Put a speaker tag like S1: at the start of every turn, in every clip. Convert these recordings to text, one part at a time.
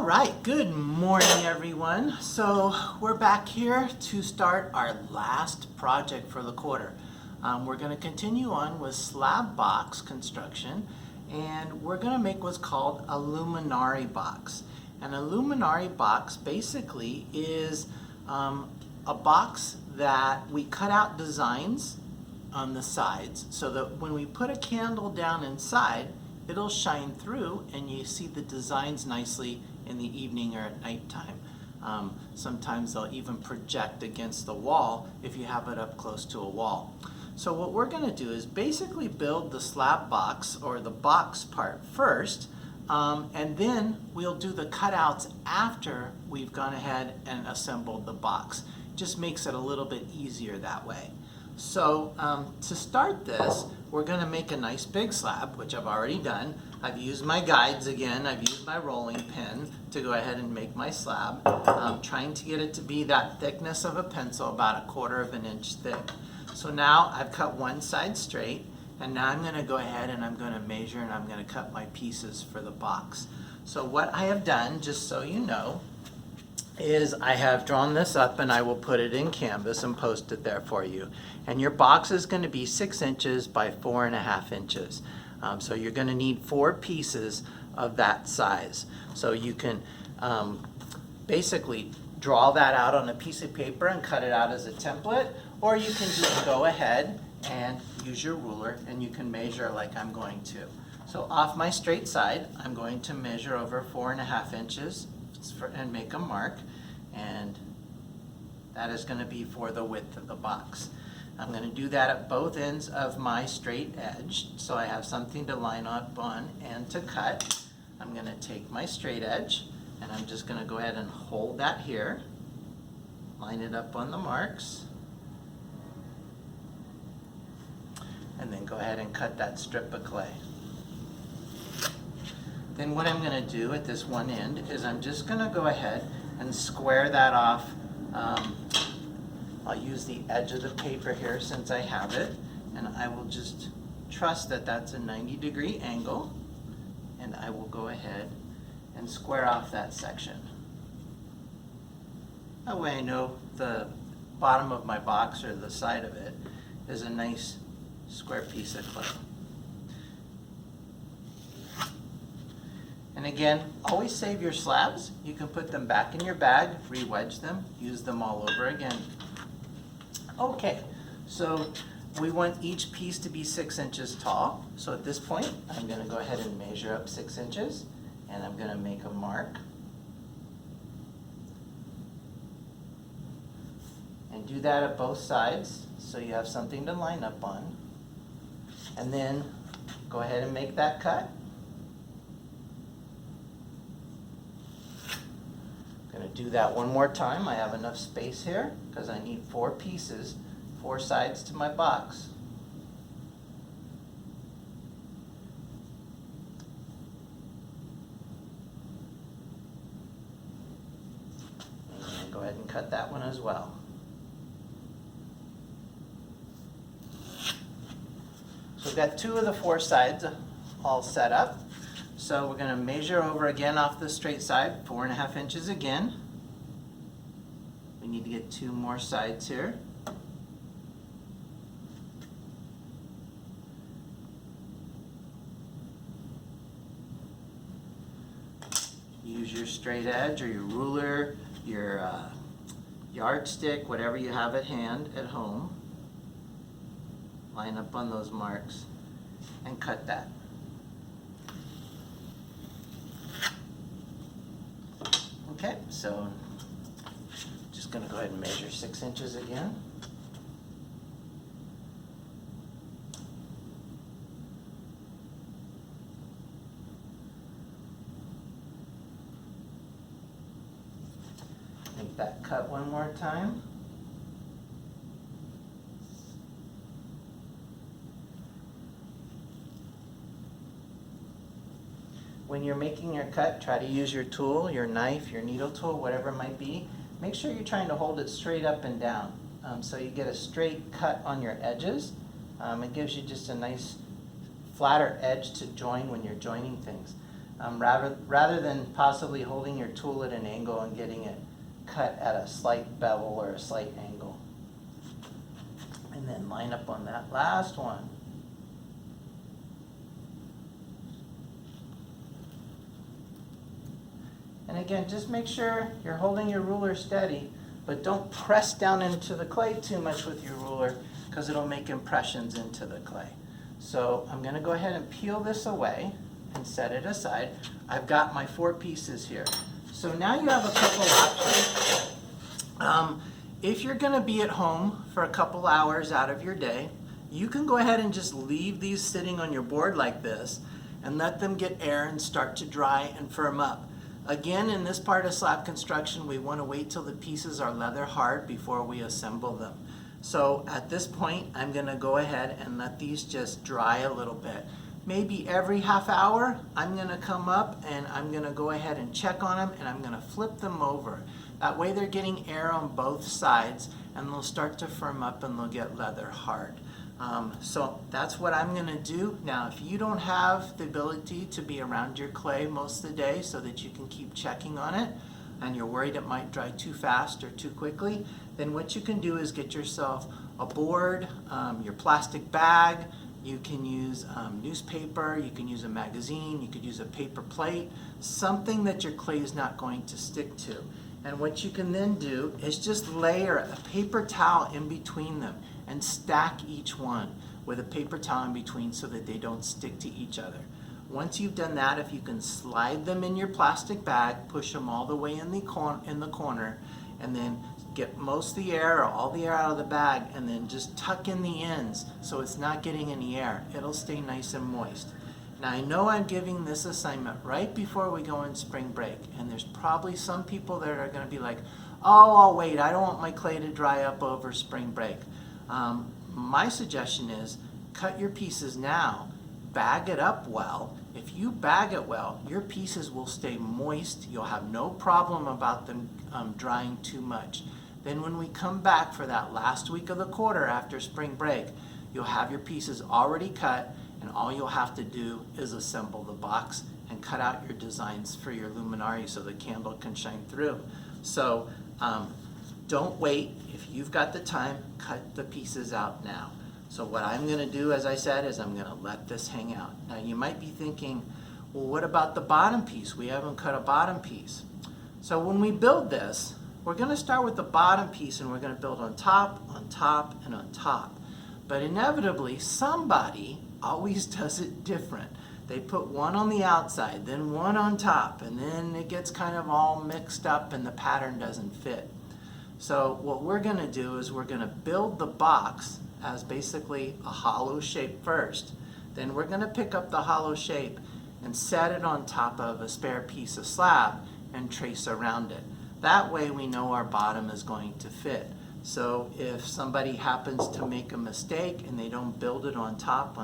S1: All right, good morning everyone. So we're back here to start our last project for the quarter. We're going to continue on with slab box construction, and we're going to make what's called a Luminari box. And a Luminari box basically is a box that we cut out designs on the sides so that when we put a candle down inside, it'll shine through and you see the designs nicely in the evening or at nighttime. Sometimes they'll even project against the wall if you have it up close to a wall. So what we're going to do is basically build the slab box or the box part first, and then we'll do the cutouts after we've gone ahead and assembled the box. Just makes it a little bit easier that way. So to start this, we're going to make a nice big slab, which I've already done. I've used my guides again. I've used my rolling pin to go ahead and make my slab. I'm trying to get it to be that thickness of a pencil, about 1/4 of an inch thick. So now I've cut one side straight, and now I'm going to go ahead and I'm going to measure and I'm going to cut my pieces for the box. So what I have done, just so you know, is I have drawn this up and I will put it in canvas and post it there for you. And your box is going to be 6 inches by 4.5 inches. So you're going to need 4 pieces of that size. So you can basically draw that out on a piece of paper and cut it out as a template, or you can just go ahead and use your ruler and you can measure like I'm going to. So off my straight side, I'm going to measure over 4.5 inches and make a mark, and that is going to be for the width of the box. I'm going to do that at both ends of my straight edge so I have something to line up on and to cut. I'm going to take my straight edge and I'm just going to go ahead and hold that here, line it up on the marks, and then go ahead and cut that strip of clay. Then what I'm going to do at this one end is I'm just going to go ahead and square that off. I'll use the edge of the paper here since I have it, and I will just trust that that's a 90-degree angle, and I will go ahead and square off that section. That way I know the bottom of my box or the side of it is a nice square piece of clay. And again, always save your slabs. You can put them back in your bag, re-wedge them, use them all over again. Okay, so we want each piece to be 6 inches tall. So at this point, I'm going to go ahead and measure up 6 inches, and I'm going to make a mark. And do that at both sides so you have something to line up on. And then go ahead and make that cut. Going to do that one more time. I have enough space here because I need 4 pieces, 4 sides to my box. And go ahead and cut that one as well. So we've got 2 of the 4 sides all set up. So we're going to measure over again off the straight side, 4.5 inches again. We need to get 2 more sides here. Use your straight edge or your ruler, your yardstick, whatever you have at hand at home. Line up on those marks and cut that. Okay, so just going to go ahead and measure 6 inches again. Make that cut one more time. When you're making your cut, try to use your tool, your knife, your needle tool, whatever it might be. Make sure you're trying to hold it straight up and down so you get a straight cut on your edges. It gives you just a nice flatter edge to join when you're joining things. rather than possibly holding your tool at an angle and getting it cut at a slight bevel or a slight angle. And then line up on that last one. And again, just make sure you're holding your ruler steady, but don't press down into the clay too much with your ruler because it'll make impressions into the clay. So I'm going to go ahead and peel this away and set it aside. I've got my 4 pieces here. So now you have a couple options. If you're going to be at home for a couple hours out of your day, you can go ahead and just leave these sitting on your board like this and let them get air and start to dry and firm up. Again, in this part of slab construction, we want to wait till the pieces are leather hard before we assemble them. So at this point, I'm going to go ahead and let these just dry a little bit. Maybe every half hour, I'm going to come up and I'm going to go ahead and check on them and I'm going to flip them over. That way they're getting air on both sides and they'll start to firm up and they'll get leather hard. So that's what I'm going to do. Now, if you don't have the ability to be around your clay most of the day so that you can keep checking on it, and you're worried it might dry too fast or too quickly, then what you can do is get yourself a board, your plastic bag. You can use newspaper, you can use a magazine, you could use a paper plate, something that your clay is not going to stick to. And what you can then do is just layer a paper towel in between them and stack each one with a paper towel in between so that they don't stick to each other. Once you've done that, if you can slide them in your plastic bag, push them all the way in the corner, and then get most of the air or all the air out of the bag, and then just tuck in the ends so it's not getting any air. It'll stay nice and moist. Now, I know I'm giving this assignment right before we go in spring break, and there's probably some people that are going to be like, oh, I'll wait, I don't want my clay to dry up over spring break. My suggestion is cut your pieces now, bag it up well. If you bag it well, your pieces will stay moist. You'll have no problem about them drying too much. Then when we come back for that last week of the quarter after spring break, you'll have your pieces already cut, and all you'll have to do is assemble the box and cut out your designs for your luminari so the candle can shine through. So don't wait. If you've got the time, cut the pieces out now. So what I'm going to do, as I said, is I'm going to let this hang out. Now you might be thinking, well, what about the bottom piece? We haven't cut a bottom piece. So when we build this, we're going to start with the bottom piece and we're going to build on top, and on top. But inevitably, somebody always does it different. They put one on the outside, then one on top, and then it gets kind of all mixed up and the pattern doesn't fit. So what we're going to do is we're going to build the box as basically a hollow shape first. Then we're going to pick up the hollow shape and set it on top of a spare piece of slab and trace around it. That way we know our bottom is going to fit. So if somebody happens to make a mistake and they don't build it on top,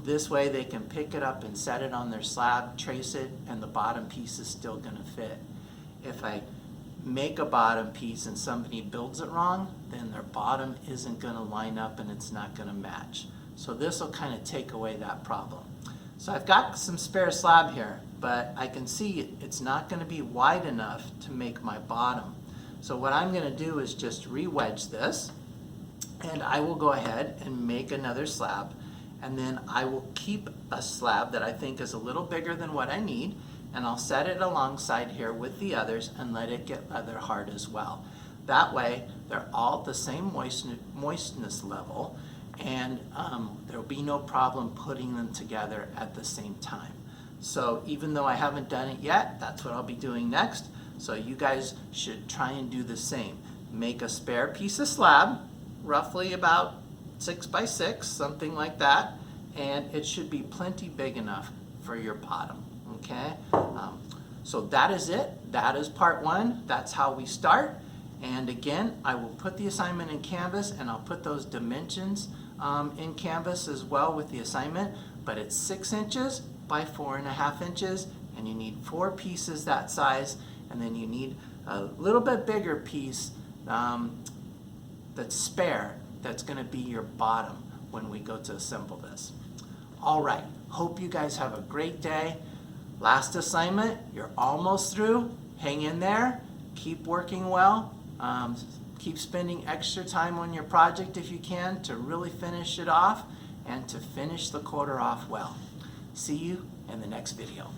S1: this way they can pick it up and set it on their slab, trace it, and the bottom piece is still going to fit. If I make a bottom piece and somebody builds it wrong, then their bottom isn't going to line up and it's not going to match. So this will kind of take away that problem. So I've got some spare slab here, but I can see it's not going to be wide enough to make my bottom. So what I'm going to do is just re-wedge this, and I will go ahead and make another slab, and then I will keep a slab that I think is a little bigger than what I need, and I'll set it alongside here with the others and let it get leather hard as well. That way they're all at the same moistness level, and there'll be no problem putting them together at the same time. So even though I haven't done it yet, that's what I'll be doing next. So you guys should try and do the same. Make a spare piece of slab, roughly about 6 by 6, something like that, and it should be plenty big enough for your bottom. Okay, so that is it. That is part 1. That's how we start. And again, I will put the assignment in Canvas, and I'll put those dimensions in Canvas as well with the assignment. But it's 6 inches by 4.5 inches, and you need 4 pieces that size, and then you need a little bit bigger piece that's spare, that's going to be your bottom when we go to assemble this. All right, hope you guys have a great day. Last assignment, you're almost through. Hang in there, keep working well, keep spending extra time on your project if you can to really finish it off and to finish the quarter off well. See you in the next video.